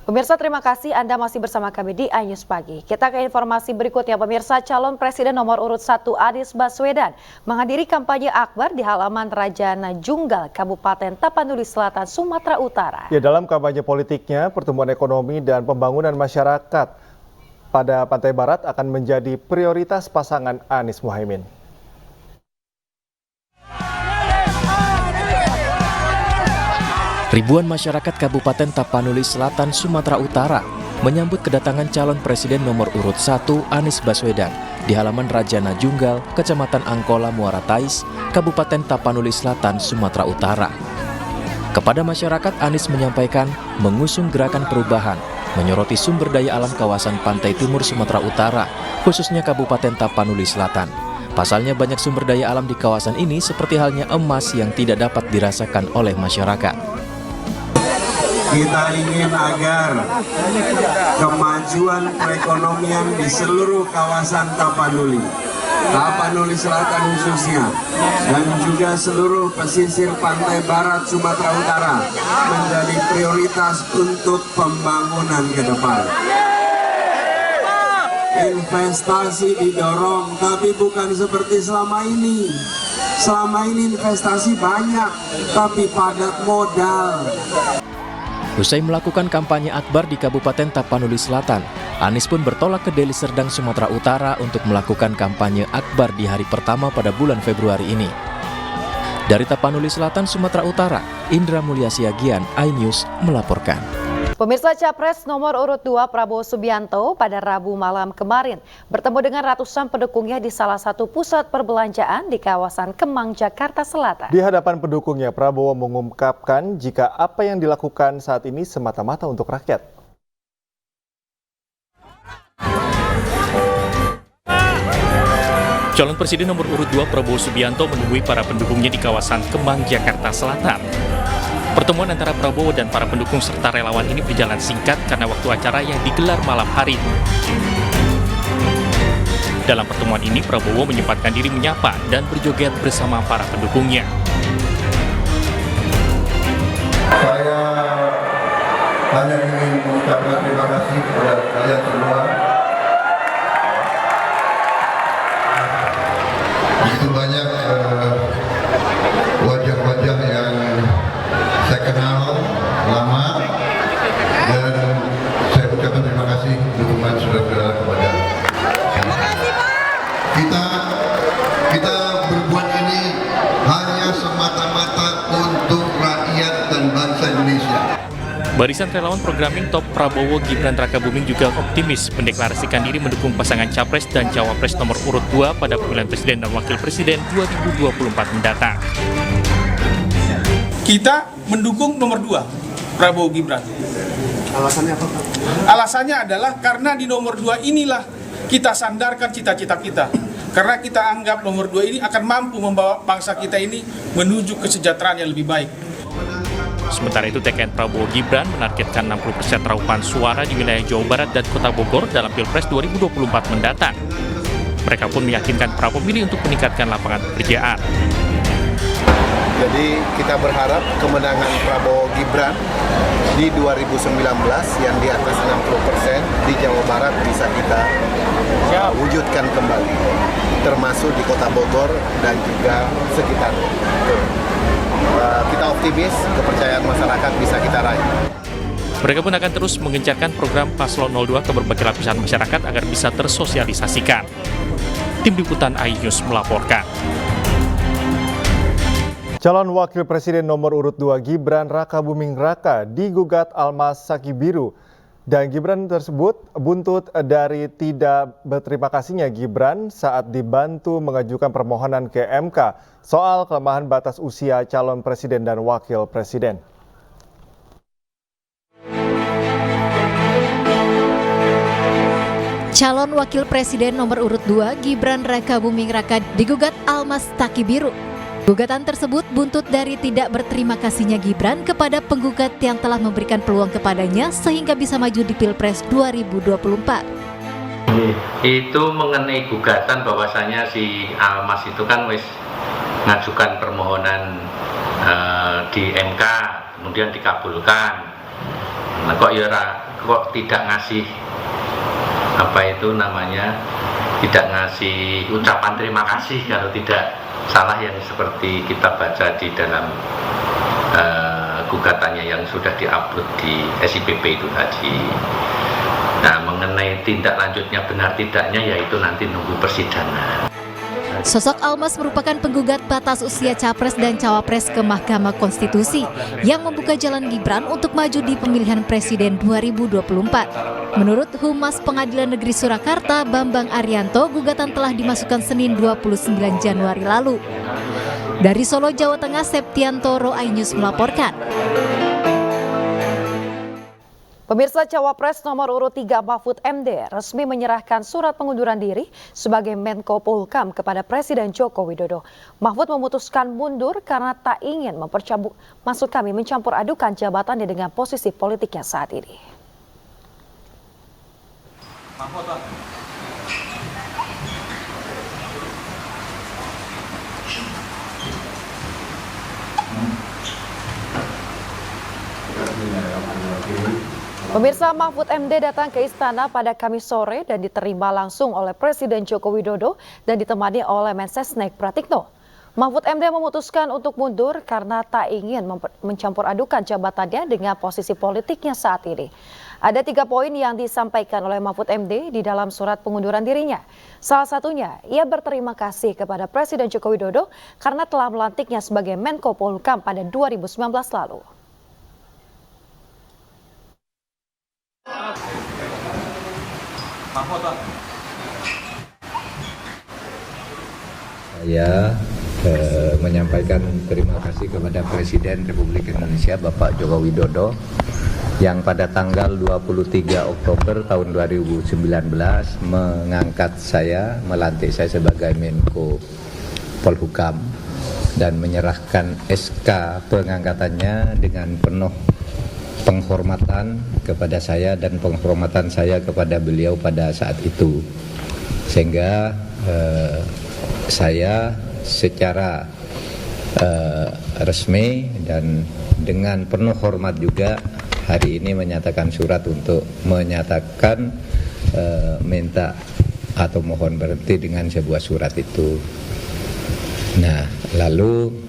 Pemirsa, terima kasih Anda masih bersama kami di iNews Pagi. Kita ke informasi berikutnya. Pemirsa, calon presiden nomor urut 1 Anies Baswedan menghadiri kampanye akbar di halaman Rajana Junggal, Kabupaten Tapanuli Selatan, Sumatera Utara. Ya, dalam kampanye politiknya, pertumbuhan ekonomi dan pembangunan masyarakat pada Pantai Barat akan menjadi prioritas pasangan Anies Muhaimin. Ribuan masyarakat Kabupaten Tapanuli Selatan, Sumatera Utara menyambut kedatangan calon presiden nomor urut 1 Anies Baswedan di halaman Rajana Junggal, Kecamatan Angkola, Muara Tais, Kabupaten Tapanuli Selatan, Sumatera Utara. Kepada masyarakat, Anies menyampaikan mengusung gerakan perubahan, menyoroti sumber daya alam kawasan Pantai Timur Sumatera Utara, khususnya Kabupaten Tapanuli Selatan. Pasalnya banyak sumber daya alam di kawasan ini seperti halnya emas yang tidak dapat dirasakan oleh masyarakat. Kita ingin agar kemajuan perekonomian di seluruh kawasan Tapanuli Selatan khususnya, dan juga seluruh pesisir pantai barat Sumatera Utara menjadi prioritas untuk pembangunan ke depan. Investasi didorong, tapi bukan seperti selama ini. Selama ini investasi banyak, tapi padat modal. Usai melakukan kampanye akbar di Kabupaten Tapanuli Selatan, Anies pun bertolak ke Deli Serdang, Sumatera Utara untuk melakukan kampanye akbar di hari pertama pada bulan Februari ini. Dari Tapanuli Selatan, Sumatera Utara, Indra Mulia Siagian, iNews melaporkan. Pemirsa, Capres nomor urut 2 Prabowo Subianto pada Rabu malam kemarin bertemu dengan ratusan pendukungnya di salah satu pusat perbelanjaan di kawasan Kemang, Jakarta Selatan. Di hadapan pendukungnya, Prabowo mengungkapkan jika apa yang dilakukan saat ini semata-mata untuk rakyat. Calon Presiden nomor urut 2 Prabowo Subianto menemui para pendukungnya di kawasan Kemang, Jakarta Selatan. Pertemuan antara Prabowo dan para pendukung serta relawan ini berjalan singkat karena waktu acara yang digelar malam hari. Dalam pertemuan ini, Prabowo menyempatkan diri menyapa dan berjoget bersama para pendukungnya. Saya hanya ingin mengucapkan terima kasih kepada kalian semua. Begitu banyak wajah-wajah yang saya kenal lama, dan saya ucapkan terima kasih dukungan saudara-saudara kepada kita berbuat ini hanya semata-mata untuk rakyat dan bangsa Indonesia. Barisan relawan programming top Prabowo Gibran Rakabuming juga optimis mendeklarasikan diri mendukung pasangan Capres dan Cawapres nomor urut 2 pada pemilihan Presiden dan Wakil Presiden 2024 mendatang. Kita mendukung nomor 2, Prabowo Gibran. Alasannya apa, Pak? Alasannya adalah karena di nomor 2 inilah kita sandarkan cita-cita kita. Karena kita anggap nomor 2 ini akan mampu membawa bangsa kita ini menuju kesejahteraan yang lebih baik. Sementara itu, TKN Prabowo Gibran menargetkan 60% raupan suara di wilayah Jawa Barat dan Kota Bogor dalam Pilpres 2024 mendatang. Mereka pun meyakinkan para pemilih untuk meningkatkan lapangan pekerjaan. Jadi kita berharap kemenangan Prabowo Gibran di 2019 yang di atas 60% di Jawa Barat bisa kita wujudkan kembali, termasuk di Kota Bogor dan juga sekitar. Kita optimis kepercayaan masyarakat bisa kita raih. Mereka pun akan terus mengencarkan program Paslon 02 ke berbagai lapisan masyarakat agar bisa tersosialisasikan. Tim Liputan iNews melaporkan. Calon Wakil Presiden nomor urut 2 Gibran Rakabuming Raka digugat Almas Sakibiru. Dan Gibran tersebut buntut dari tidak berterima kasihnya Gibran saat dibantu mengajukan permohonan ke MK soal kelemahan batas usia calon presiden dan wakil presiden. Calon Wakil Presiden nomor urut 2 Gibran Rakabuming Raka digugat Almas Sakibiru. Gugatan tersebut buntut dari tidak berterima kasihnya Gibran kepada penggugat yang telah memberikan peluang kepadanya sehingga bisa maju di Pilpres 2024. Itu mengenai gugatan bahwasanya si Almas itu kan wis ngajukan permohonan di MK, kemudian dikabulkan. Nah, kok tidak ngasih tidak ngasih ucapan terima kasih kalau tidak salah yang seperti kita baca di dalam gugatannya yang sudah diupload di SIPP itu tadi. Nah, mengenai tindak lanjutnya benar tidaknya yaitu nanti nunggu persidangan. Sosok Almas merupakan penggugat batas usia Capres dan Cawapres ke Mahkamah Konstitusi yang membuka jalan Gibran untuk maju di pemilihan Presiden 2024. Menurut Humas Pengadilan Negeri Surakarta, Bambang Arianto, gugatan telah dimasukkan Senin 29 Januari lalu. Dari Solo, Jawa Tengah, Septianto Roainews melaporkan. Pemirsa, Cawapres nomor urut 3 Mahfud MD resmi menyerahkan surat pengunduran diri sebagai Menko Polhukam kepada Presiden Joko Widodo. Mahfud memutuskan mundur karena tak ingin mencampur adukan jabatannya dengan posisi politiknya saat ini. Pemirsa, Mahfud MD datang ke istana pada Kamis sore dan diterima langsung oleh Presiden Joko Widodo dan ditemani oleh Mensesnek Pratikno. Mahfud MD memutuskan untuk mundur karena tak ingin mencampur adukan jabatannya dengan posisi politiknya saat ini. Ada 3 poin yang disampaikan oleh Mahfud MD di dalam surat pengunduran dirinya. Salah satunya, ia berterima kasih kepada Presiden Joko Widodo karena telah melantiknya sebagai Menko Polhukam pada 2019 lalu. Saya menyampaikan terima kasih kepada Presiden Republik Indonesia Bapak Joko Widodo yang pada tanggal 23 Oktober tahun 2019 melantik saya sebagai Menko Polhukam dan menyerahkan SK pengangkatannya dengan penuh penghormatan kepada saya dan penghormatan saya kepada beliau pada saat itu, sehingga saya secara resmi dan dengan penuh hormat juga hari ini menyatakan surat untuk menyatakan minta atau mohon berhenti dengan sebuah surat itu. Nah, lalu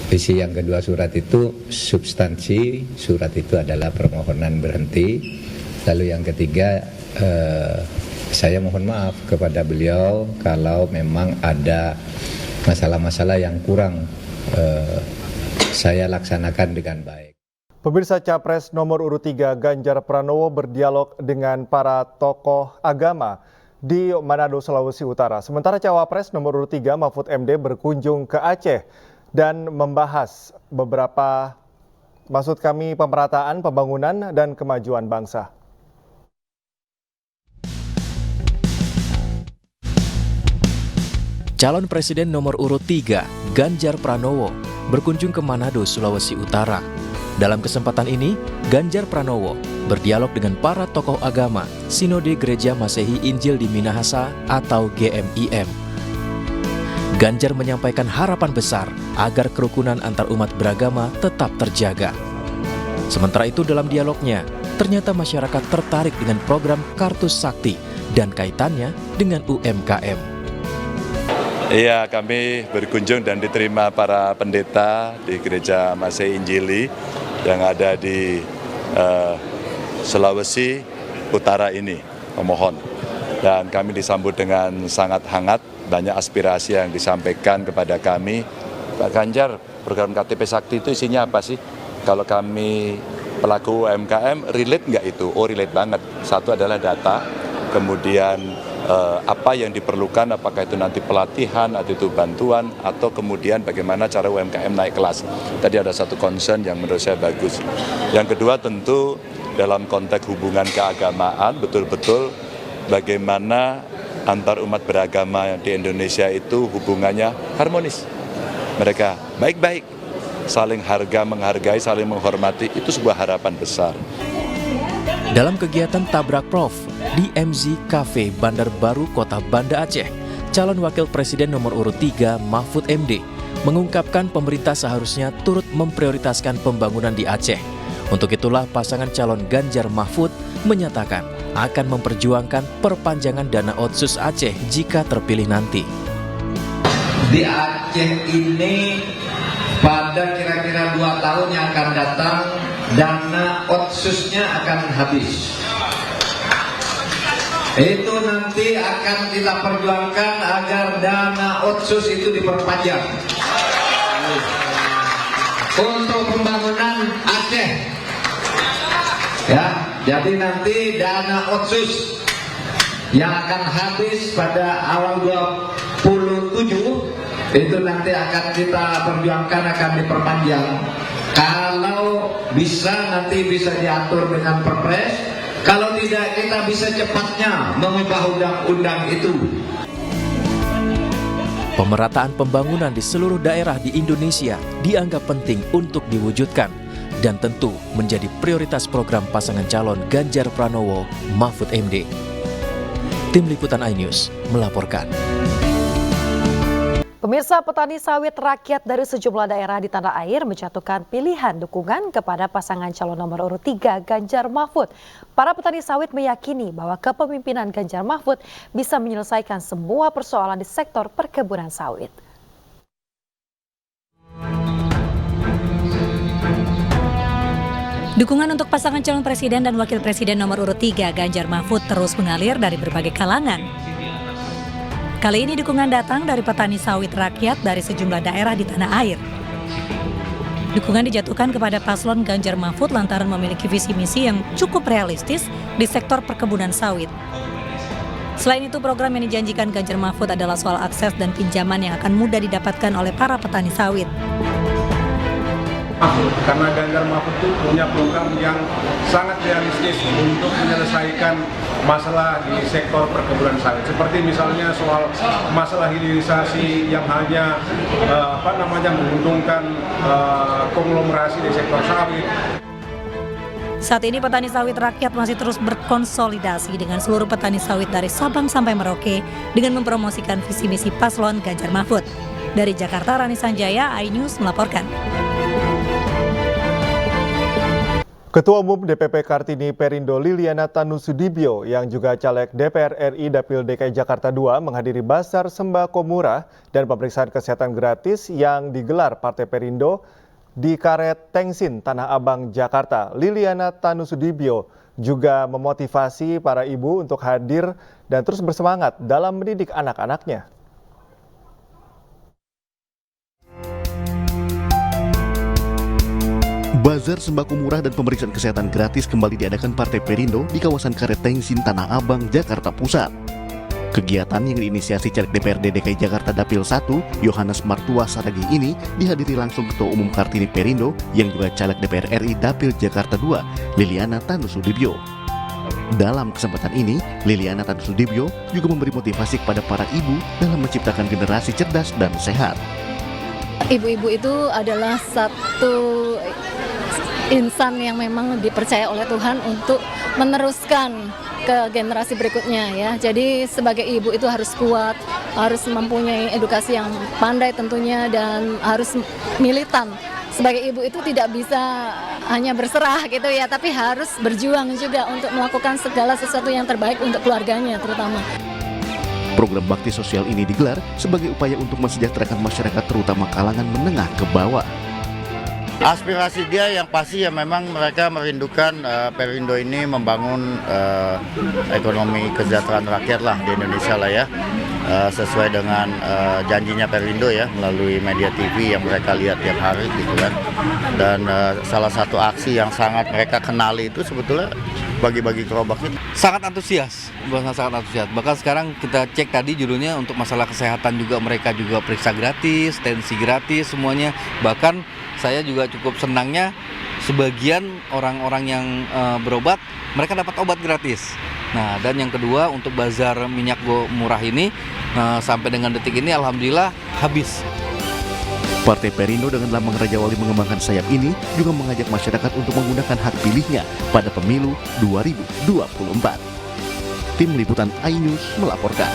visi yang kedua surat itu, substansi surat itu adalah permohonan berhenti. Lalu yang ketiga, saya mohon maaf kepada beliau kalau memang ada masalah-masalah yang kurang saya laksanakan dengan baik. Pemirsa, Capres nomor urut 3 Ganjar Pranowo berdialog dengan para tokoh agama di Manado, Sulawesi Utara. Sementara Cawapres nomor urut 3 Mahfud MD berkunjung ke Aceh dan membahas pemerataan, pembangunan, dan kemajuan bangsa. Calon Presiden nomor urut 3, Ganjar Pranowo, berkunjung ke Manado, Sulawesi Utara. Dalam kesempatan ini, Ganjar Pranowo berdialog dengan para tokoh agama Sinode Gereja Masehi Injil di Minahasa atau GMIM. Ganjar menyampaikan harapan besar agar kerukunan antar umat beragama tetap terjaga. Sementara itu dalam dialognya, ternyata masyarakat tertarik dengan program Kartu Sakti dan kaitannya dengan UMKM. Iya, kami berkunjung dan diterima para pendeta di Gereja Masehi Injili yang ada di Sulawesi Utara ini, memohon. Dan kami disambut dengan sangat hangat. Banyak aspirasi yang disampaikan kepada kami. Pak Ganjar, program KTP Sakti itu isinya apa sih? Kalau kami pelaku UMKM, relate nggak itu? Oh, relate banget. Satu adalah data, kemudian apa yang diperlukan, apakah itu nanti pelatihan, atau itu bantuan, atau kemudian bagaimana cara UMKM naik kelas. Tadi ada satu concern yang menurut saya bagus. Yang kedua tentu dalam konteks hubungan keagamaan, betul-betul bagaimana antar umat beragama di Indonesia itu hubungannya harmonis. Mereka baik-baik, saling menghargai, saling menghormati, itu sebuah harapan besar. Dalam kegiatan Tabrak Prof di MZ Cafe Bandar Baru Kota Banda Aceh, calon wakil presiden nomor urut 3 Mahfud MD mengungkapkan pemerintah seharusnya turut memprioritaskan pembangunan di Aceh Untuk itulah pasangan calon Ganjar Mahfud menyatakan akan memperjuangkan perpanjangan dana Otsus Aceh jika terpilih nanti. Di Aceh ini pada kira-kira 2 tahun yang akan datang dana Otsusnya akan habis. Itu nanti akan kita perjuangkan agar dana Otsus itu diperpanjang untuk pembangunan Aceh. Ya, jadi nanti dana Otsus yang akan habis pada awal 27 itu nanti akan kita perjuangkan, akan diperpanjang. Kalau bisa nanti bisa diatur dengan Perpres. Kalau tidak, kita bisa cepatnya mengubah undang-undang itu. Pemerataan pembangunan di seluruh daerah di Indonesia dianggap penting untuk diwujudkan dan tentu menjadi prioritas program pasangan calon Ganjar Pranowo Mahfud MD. Tim Liputan iNews melaporkan. Pemirsa, petani sawit rakyat dari sejumlah daerah di tanah air menjatuhkan pilihan dukungan kepada pasangan calon nomor urut 3 Ganjar Mahfud. Para petani sawit meyakini bahwa kepemimpinan Ganjar Mahfud bisa menyelesaikan semua persoalan di sektor perkebunan sawit. Dukungan untuk pasangan calon presiden dan wakil presiden nomor urut 3 Ganjar Mahfud terus mengalir dari berbagai kalangan. Kali ini dukungan datang dari petani sawit rakyat dari sejumlah daerah di tanah air. Dukungan dijatuhkan kepada paslon Ganjar Mahfud lantaran memiliki visi misi yang cukup realistis di sektor perkebunan sawit. Selain itu, program yang dijanjikan Ganjar Mahfud adalah soal akses dan pinjaman yang akan mudah didapatkan oleh para petani sawit. Karena Ganjar Mahfud itu punya program yang sangat realistis untuk menyelesaikan masalah di sektor perkebunan sawit. Seperti misalnya soal masalah hilirisasi yang hanya menguntungkan konglomerasi di sektor sawit. Saat ini petani sawit rakyat masih terus berkonsolidasi dengan seluruh petani sawit dari Sabang sampai Merauke dengan mempromosikan visi misi paslon Ganjar Mahfud. Dari Jakarta, Rani Sanjaya, iNews melaporkan. Ketua Umum DPP Kartini Perindo Liliana Tanusudibyo yang juga caleg DPR RI Dapil DKI Jakarta II menghadiri Basar Sembako Murah dan pemeriksaan kesehatan gratis yang digelar Partai Perindo di Karet Tengsin, Tanah Abang, Jakarta. Liliana Tanusudibyo juga memotivasi para ibu untuk hadir dan terus bersemangat dalam mendidik anak-anaknya. Bazar sembako murah dan pemeriksaan kesehatan gratis kembali diadakan Partai Perindo di kawasan Karet Tengsin, Tanah Abang, Jakarta Pusat. Kegiatan yang diinisiasi caleg DPRD DKI Jakarta Dapil 1, Yohanes Martua Saragih ini dihadiri langsung Ketua Umum Kartini Perindo yang juga caleg DPR RI Dapil Jakarta II, Liliana Tanusudibyo. Dalam kesempatan ini, Liliana Tanusudibyo juga memberi motivasi kepada para ibu dalam menciptakan generasi cerdas dan sehat. Ibu-ibu itu adalah satu insan yang memang dipercaya oleh Tuhan untuk meneruskan ke generasi berikutnya ya. Jadi sebagai ibu itu harus kuat, harus mempunyai edukasi yang pandai tentunya dan harus militan. Sebagai ibu itu tidak bisa hanya berserah gitu ya, tapi harus berjuang juga untuk melakukan segala sesuatu yang terbaik untuk keluarganya terutama. Program bakti sosial ini digelar sebagai upaya untuk mensejahterakan masyarakat terutama kalangan menengah ke bawah. Aspirasi dia yang pasti ya memang mereka merindukan Perindo ini membangun ekonomi kesejahteraan rakyat lah di Indonesia lah ya, sesuai dengan janjinya Perindo ya melalui media TV yang mereka lihat tiap hari gitu kan. Dan salah satu aksi yang sangat mereka kenali itu sebetulnya bagi-bagi gerobak itu. Sangat antusias, sangat antusias. Bahkan sekarang kita cek tadi judulnya untuk masalah kesehatan juga mereka juga periksa gratis, tensi gratis semuanya. Bahkan saya juga cukup senangnya sebagian orang-orang yang berobat mereka dapat obat gratis. Nah, dan yang kedua untuk bazar minyak murah ini sampai dengan detik ini alhamdulillah habis. Partai Perindo dengan lambang Raja Wali mengembangkan sayap ini juga mengajak masyarakat untuk menggunakan hak pilihnya pada pemilu 2024. Tim Liputan iNews melaporkan.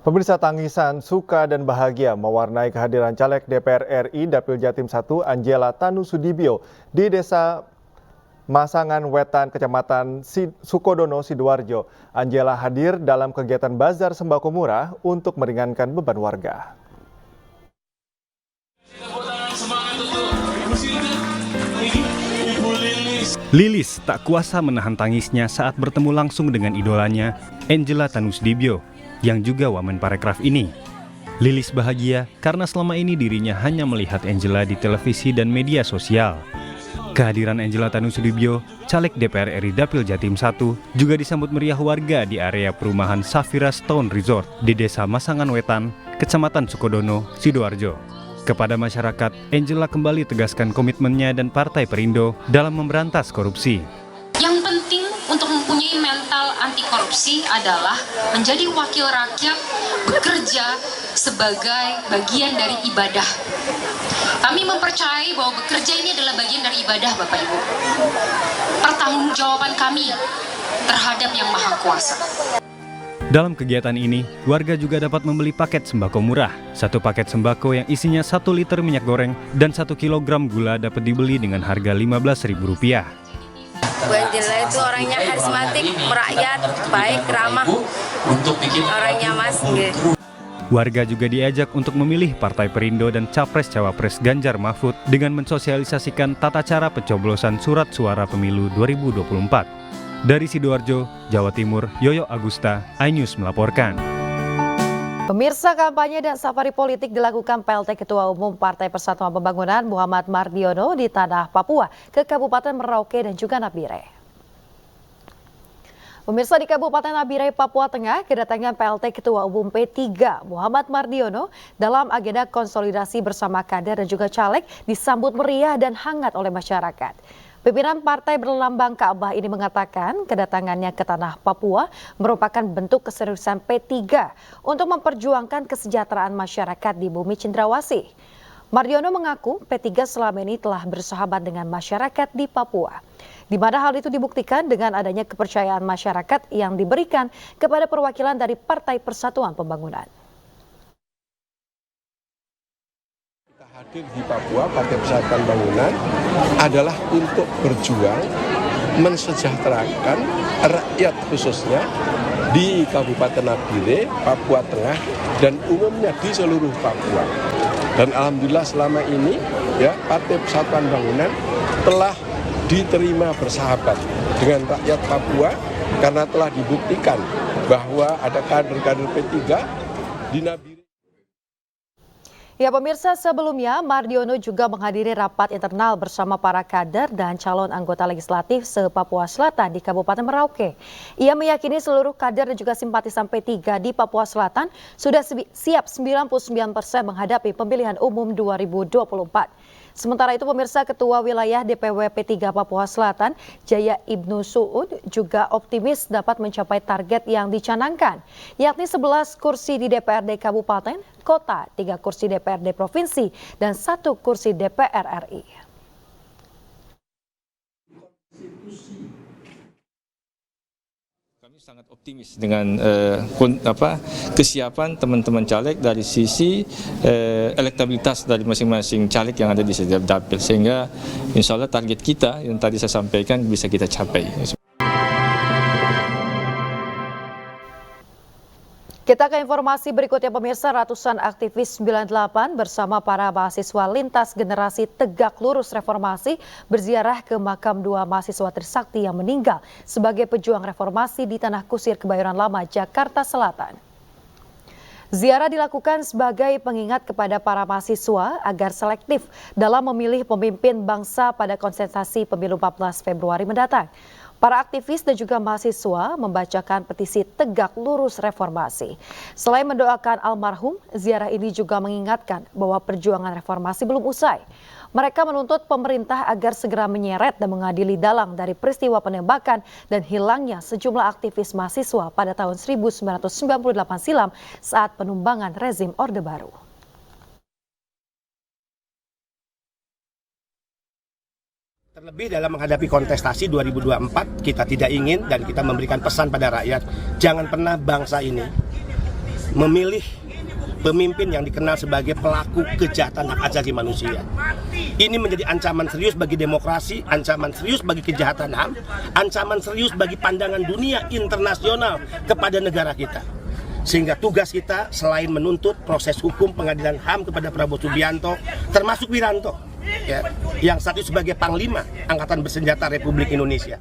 Pemirsa, tangisan suka dan bahagia mewarnai kehadiran caleg DPR RI Dapil Jatim 1 Angela Tanusudibyo di Desa Masangan Wetan, Kecamatan Sukodono, Sidoarjo. Angela hadir dalam kegiatan bazar sembako murah untuk meringankan beban warga. Lilis tak kuasa menahan tangisnya saat bertemu langsung dengan idolanya, Angela Tanusudibyo, yang juga Wamen Parekraf ini. Lilis bahagia karena selama ini dirinya hanya melihat Angela di televisi dan media sosial. Kehadiran Angela Tanusudibyo, caleg DPR RI Dapil Jatim 1, juga disambut meriah warga di area perumahan Safira Stone Resort di Desa Masangan Wetan, Kecamatan Sukodono, Sidoarjo. Kepada masyarakat, Angela kembali tegaskan komitmennya dan Partai Perindo dalam memberantas korupsi. Yang penting untuk mempunyai mental anti korupsi adalah menjadi wakil rakyat, bekerja sebagai bagian dari ibadah. Kami mempercayai bahwa bekerja ini adalah bagian dari ibadah, Bapak Ibu. Pertanggungjawaban kami terhadap Yang Maha Kuasa. Dalam kegiatan ini, warga juga dapat membeli paket sembako murah. Satu paket sembako yang isinya 1 liter minyak goreng dan 1 kilogram gula dapat dibeli dengan harga Rp15.000. Bu Angela itu orangnya karismatik, merakyat, baik, ramah, orangnya mas. Warga juga diajak untuk memilih Partai Perindo dan Capres-Cawapres Ganjar Mahfud dengan mensosialisasikan tata cara pencoblosan surat suara pemilu 2024. Dari Sidoarjo, Jawa Timur, Yoyo Agusta, iNews melaporkan. Pemirsa, kampanye dan safari politik dilakukan PLT Ketua Umum Partai Persatuan Pembangunan Muhammad Mardiono di Tanah Papua ke Kabupaten Merauke dan juga Nabire. Pemirsa, di Kabupaten Nabire, Papua Tengah, kedatangan PLT Ketua Umum P3 Muhammad Mardiono dalam agenda konsolidasi bersama kader dan juga caleg disambut meriah dan hangat oleh masyarakat. Pimpinan partai berlambang Ka'bah ini mengatakan kedatangannya ke Tanah Papua merupakan bentuk keseriusan P3 untuk memperjuangkan kesejahteraan masyarakat di bumi Cendrawasih. Mardiono mengaku P3 selama ini telah bersahabat dengan masyarakat di Papua, di mana hal itu dibuktikan dengan adanya kepercayaan masyarakat yang diberikan kepada perwakilan dari Partai Persatuan Pembangunan. Hadir di Papua, Partai Persatuan Pembangunan adalah untuk berjuang mensejahterakan rakyat khususnya di Kabupaten Nabire, Papua Tengah, dan umumnya di seluruh Papua. Dan alhamdulillah selama ini ya Partai Persatuan Pembangunan telah diterima bersahabat dengan rakyat Papua karena telah dibuktikan bahwa ada kader-kader P3 di Nabire. Ya pemirsa, sebelumnya Mardiono juga menghadiri rapat internal bersama para kader dan calon anggota legislatif se-Papua Selatan di Kabupaten Merauke. Ia meyakini seluruh kader dan juga simpatisan P3 di Papua Selatan sudah siap 99% menghadapi pemilihan umum 2024. Sementara itu pemirsa, Ketua Wilayah DPW P3 Papua Selatan, Jaya Ibnu Suud, juga optimis dapat mencapai target yang dicanangkan, yakni 11 kursi di DPRD Kabupaten, Kota, 3 kursi DPRD Provinsi, dan 1 kursi DPR RI. Sangat optimis dengan kesiapan teman-teman caleg dari sisi elektabilitas dari masing-masing caleg yang ada di setiap dapil, sehingga insya Allah target kita yang tadi saya sampaikan bisa kita capai. Kita ke informasi berikutnya pemirsa, ratusan aktivis 98 bersama para mahasiswa lintas generasi Tegak Lurus Reformasi berziarah ke makam 2 mahasiswa Trisakti yang meninggal sebagai pejuang reformasi di Tanah Kusir, Kebayoran Lama, Jakarta Selatan. Ziarah dilakukan sebagai pengingat kepada para mahasiswa agar selektif dalam memilih pemimpin bangsa pada konsentrasi pemilu 14 Februari mendatang. Para aktivis dan juga mahasiswa membacakan petisi Tegak Lurus Reformasi. Selain mendoakan almarhum, ziarah ini juga mengingatkan bahwa perjuangan reformasi belum usai. Mereka menuntut pemerintah agar segera menyeret dan mengadili dalang dari peristiwa penembakan dan hilangnya sejumlah aktivis mahasiswa pada tahun 1998 silam saat penumbangan rezim Orde Baru. Terlebih dalam menghadapi kontestasi 2024, kita tidak ingin dan kita memberikan pesan pada rakyat, jangan pernah bangsa ini memilih pemimpin yang dikenal sebagai pelaku kejahatan hak asasi manusia. Ini menjadi ancaman serius bagi demokrasi, ancaman serius bagi kejahatan HAM, ancaman serius bagi pandangan dunia internasional kepada negara kita. Sehingga tugas kita selain menuntut proses hukum pengadilan HAM kepada Prabowo Subianto, termasuk Wiranto, ya, yang saat itu sebagai Panglima Angkatan Bersenjata Republik Indonesia.